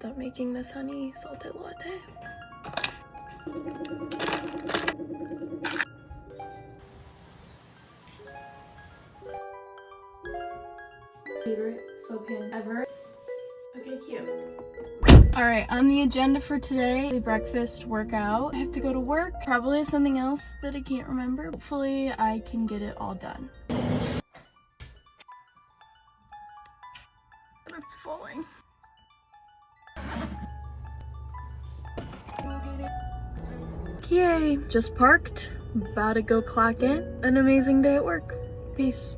up making this honey salted latte. Favorite sweatpants ever. Okay, cute. Alright, on the agenda for today, the breakfast workout. I have to go to work. Probably have something else that I can't remember. Hopefully I can get it all done. But it's falling. Yay, just parked. About to go clock in. An amazing day at work. Peace.